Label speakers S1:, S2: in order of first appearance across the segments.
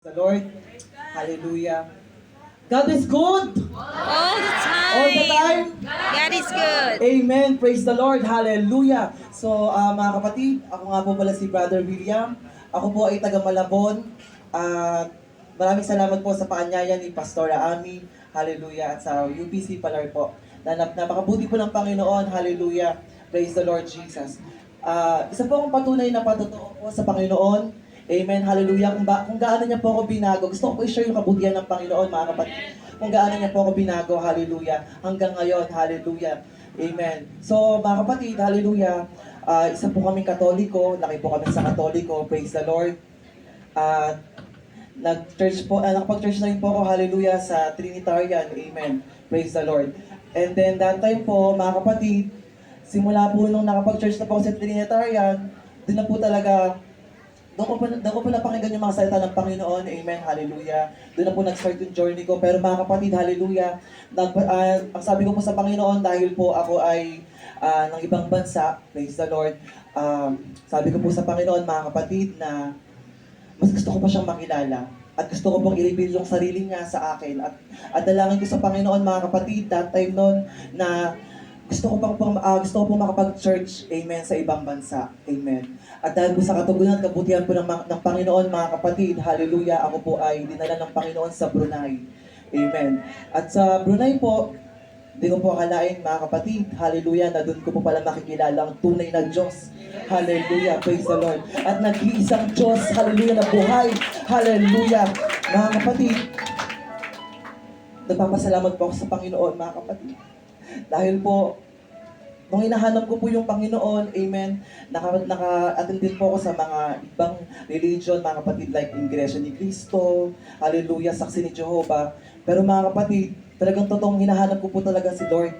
S1: The Lord. Hallelujah. God is good.
S2: All the time.
S1: All the time.
S2: God is good.
S1: Amen. Praise the Lord. Hallelujah. So, mga kapatid, ako nga po pala si Brother William. Ako po ay taga Malabon. At maraming salamat po sa paanyaya ni Pastora Ami. Hallelujah. At sa UPC Palar po. Napakabuti po ng Panginoon. Hallelujah. Praise the Lord Jesus. Isa po akong patunay na patotoo po sa Panginoon. Amen, hallelujah. Kung gaano niya po ako binago, gusto ko po i-share yung kabutihan ng Panginoon, mga kapatid. Kung gaano niya po ako binago, hallelujah. Hanggang ngayon, hallelujah. Amen. So, mga kapatid, hallelujah. Isa po kami Katoliko, laki po kami sa Katoliko, praise the Lord. At nag-church po, nakapag-church na rin po ako, hallelujah, sa Trinitarian, amen. Praise the Lord. And then that time po, mga kapatid, simula po nung nakapag-church na po ako sa Trinitarian, doon na po talaga, doon ko po napakinggan yung mga salita ng Panginoon. Amen. Hallelujah. Doon na po nag-start yung journey ko. Pero mga kapatid, hallelujah. Ang sabi ko po sa Panginoon, dahil po ako ay ng ibang bansa, praise the Lord. Sabi ko po sa Panginoon, mga kapatid, na mas gusto ko pa siyang makilala. At gusto ko pong i-reveal yung sarili niya sa akin. At dalangin ko sa Panginoon, mga kapatid, that time noon, na gusto ko pong makapag-church, amen, sa ibang bansa. Amen. At dahil po sa katugunan at kabutihan po ng Panginoon, mga kapatid, hallelujah, ako po ay dinala ng Panginoon sa Brunei. Amen. At sa Brunei po, hindi ko po akalain, mga kapatid, hallelujah, na doon ko po pala makikilala ang tunay na Diyos. Hallelujah, praise the Lord. At nag-iisang Diyos, hallelujah, na buhay. Hallelujah. Mga kapatid, nagpapasalamat po ako sa Panginoon, mga kapatid. Dahil po, nung hinahanap ko po yung Panginoon, amen, naka-attend din po ako sa mga ibang religion, mga kapatid, like Iglesia ni Cristo, hallelujah, Saksi ni Jehovah. Pero mga kapatid, talagang totoong hinahanap ko po talaga si Lord.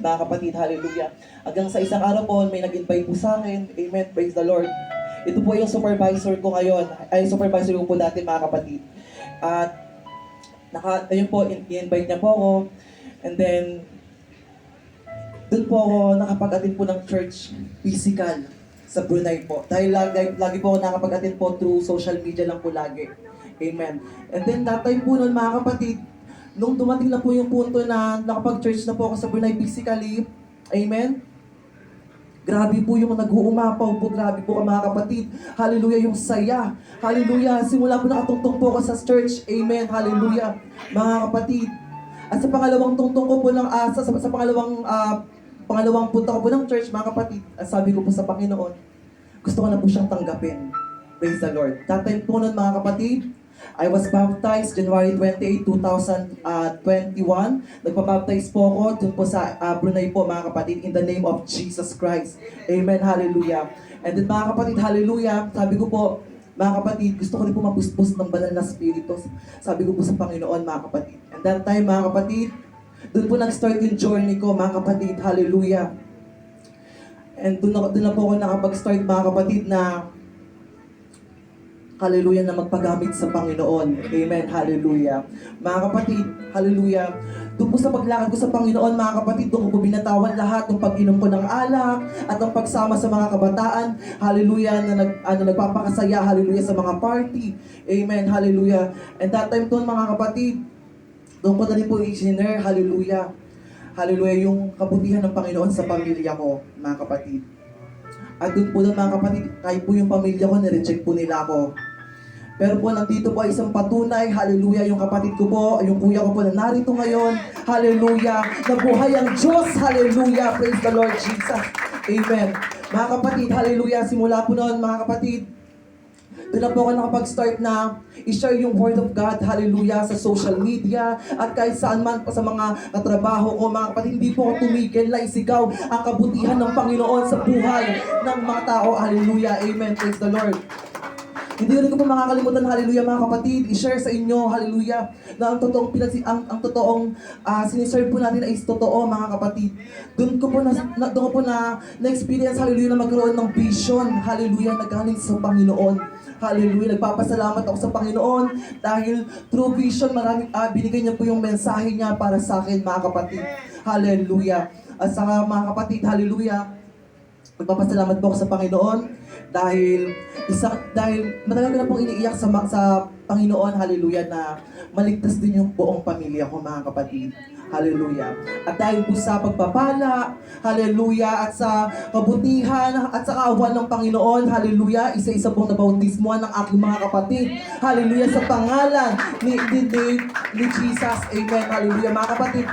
S1: Mga kapatid, hallelujah. Hanggang sa isang araw po, may nag-invite po sa akin, amen, praise the Lord. Ito po yung supervisor ko ngayon, ay supervisor ko po dati, mga kapatid. At, ayun po, i-invite niya po ako, and then, doon po ako nakapag-attend po ng church physical sa Brunei po. Dahil lagi po ako nakapag-attend po through social media lang po lagi. Amen. And then that time po noon, mga kapatid, nung dumating na po yung punto na nakapag-church na po ako sa Brunei physically, amen, grabe po yung nag-uumapaw po, grabe po mga kapatid. Hallelujah, yung saya. Hallelujah, simula po nakatungtong po ako sa church. Amen, hallelujah, mga kapatid. At sa pangalawang tungtong ko po ng, sa pangalawang punta ko po ng church, mga kapatid, at sabi ko po sa Panginoon, gusto ko na po siyang tanggapin. Praise the Lord. That time po nun, mga kapatid, I was baptized January 28, 2021. Nagpabaptize po ako dun po sa Brunei po, mga kapatid, in the name of Jesus Christ. Amen, hallelujah. And then, mga kapatid, hallelujah, sabi ko po, mga kapatid, gusto ko rin po mapuspos ng banal na spirito. Sabi ko po sa Panginoon, mga kapatid. And that time, mga kapatid, doon po nag-start yung journey ko, mga kapatid, hallelujah. And doon na po ako nakapag-start, mga kapatid, na hallelujah, na magpagamit sa Panginoon. Amen, hallelujah. Mga kapatid, hallelujah. Doon po sa paglakad ko sa Panginoon, mga kapatid, doon ko binatawan lahat ng pag-inom ko ng alak at ang pagsama sa mga kabataan, hallelujah, na nagpapakasaya, hallelujah, sa mga party. Amen, hallelujah. And that time doon, mga kapatid, doon ko na rin po i-share, hallelujah. Hallelujah, yung kabutihan ng Panginoon sa pamilya ko, mga kapatid. At doon po na, mga kapatid, kahit po yung pamilya ko, nireject po nila ako. Pero po, nandito po ay isang patunay, hallelujah, yung kapatid ko po, yung kuya ko po na narito ngayon, hallelujah, nabuhay ang Diyos, hallelujah, praise the Lord Jesus, amen. Mga kapatid, hallelujah, simula po noon, mga kapatid, doon na po ako nakapag-start na i-share yung Word of God, hallelujah, sa social media at kahit saan man pa sa mga katrabaho ko, mga kapatid, hindi po ako tumigil na isigaw ang kabutihan ng Panginoon sa buhay ng mga tao, hallelujah, amen, praise the Lord. Hindi rin ko po makakalimutan, hallelujah, mga kapatid, i-share sa inyo, hallelujah, na ang totoong siniserve po natin ay totoo, mga kapatid. Doon ko po na-experience, hallelujah, na magkaroon ng vision, hallelujah, na galing sa Panginoon. Hallelujah, nagpapasalamat ako sa Panginoon dahil through vision, binigay niya po yung mensahe niya para sa akin, mga kapatid. Hallelujah. At saka, mga kapatid, hallelujah, nagpapasalamat po ako sa Panginoon dahil matagal ko na pong iniiyak sa Panginoon, hallelujah, na maligtas din yung buong pamilya ko, mga kapatid. Hallelujah. At dahil po sa pagpapala, hallelujah, at sa kabutihan, at sa kaawan ng Panginoon, hallelujah, isa-isa pong nabautismuhan ng aking mga kapatid. Hallelujah, sa pangalan ni Jesus. Amen. Hallelujah, mga kapatid.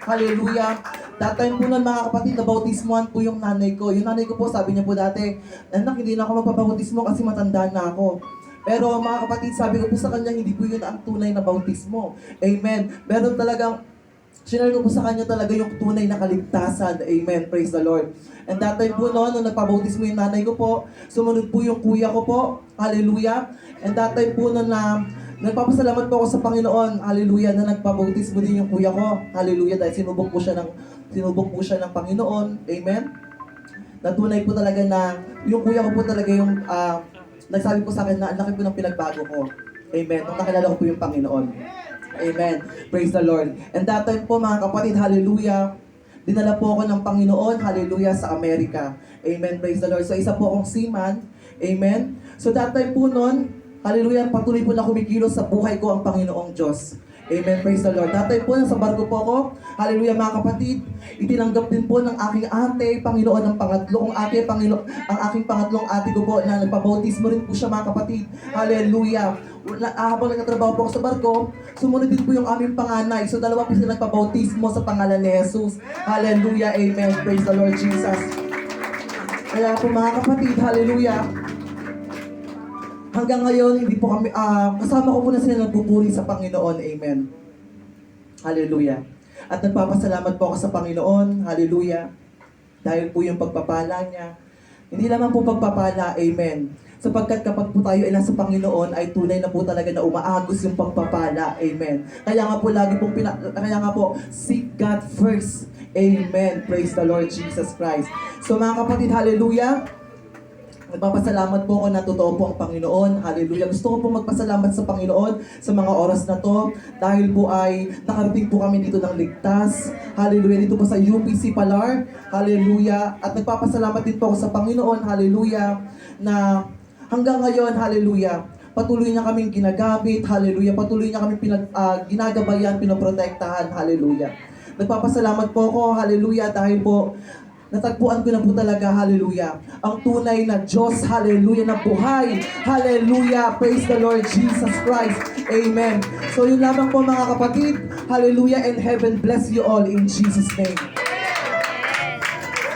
S1: Hallelujah. That time po nun, mga kapatid, nabautismuhan po yung nanay ko. Yung nanay ko po, sabi niya po dati, anak, hindi na ako magpapautismo kasi matanda na ako. Pero mga kapatid, sabi ko po sa kanya, hindi po yun ang tunay na bautismo. Amen. Meron talagang, sinare ko po sa kanya talaga yung tunay na kaligtasan. Amen. Praise the Lord. And that time po noon, nung nagpabautismo yung nanay ko po, sumunod po yung kuya ko po. Hallelujah. And that time po noon na nagpapasalamat po ako sa Panginoon. Hallelujah. Na nagpabautismo din yung kuya ko. Hallelujah. Dahil sinubok po siya ng Panginoon. Amen. Natunay po talaga na yung kuya ko po talaga yung nagsabi po sa akin na ang laki po ng pinagbago ko. Amen. Nung nakilala ko po yung Panginoon. Amen. Praise the Lord. And that time po, mga kapatid, hallelujah, dinala po ako ng Panginoon, hallelujah, sa Amerika. Amen. Praise the Lord. So, isa po akong seaman. Amen. So, that time po nun, hallelujah, patuloy po na kumikilos sa buhay ko ang Panginoong Diyos. Amen. Praise the Lord. That time po, nasa barko po ako, hallelujah, mga kapatid, itinanggap din po ng aking ate, Panginoon, ang pangatlong ate, ang aking pangatlong ate ko po, na nagpabautismo rin po siya, mga kapatid. Hallelujah. Habang nagtatrabaho po ako sa barko, sumunod din po yung aming panganay. So, dalawa po sila nagpabautismo sa pangalan ni Jesus. Hallelujah. Amen. Praise the Lord Jesus. Kaya po, mga kapatid, hallelujah, hanggang ngayon, hindi po kami, kasama ko po na sila nagpupuri sa Panginoon. Amen. Hallelujah. At nagpapasalamat po ako sa Panginoon. Hallelujah. Dahil po yung pagpapala niya. Hindi lamang po pagpapala. Amen. Sapagkat kapag po tayo ay nasa Panginoon, ay tunay na po talaga na umaagos yung pagpapala. Amen. Kaya nga po lagi pong seek God first. Amen. Praise the Lord Jesus Christ. So mga kapatid, hallelujah. Nagpapasalamat po ako na totoo po ang Panginoon. Hallelujah. Gusto ko po magpasalamat sa Panginoon sa mga oras na to dahil po ay nakarating po kami dito ng ligtas. Hallelujah. Dito po sa UPC Palar. Hallelujah. At nagpapasalamat din po ako sa Panginoon. Hallelujah. Na hanggang ngayon, hallelujah, patuloy niya kaming ginagamit. Hallelujah. Patuloy niya kaming ginagabayan, pinoprotektahan. Hallelujah. Nagpapasalamat po ako. Hallelujah. Dahil po natagpuan ko na po talaga, hallelujah, ang tunay na Diyos, hallelujah, na buhay, hallelujah, praise the Lord Jesus Christ, amen. So yun lamang po, mga kapatid, hallelujah, and heaven bless you all in Jesus' name.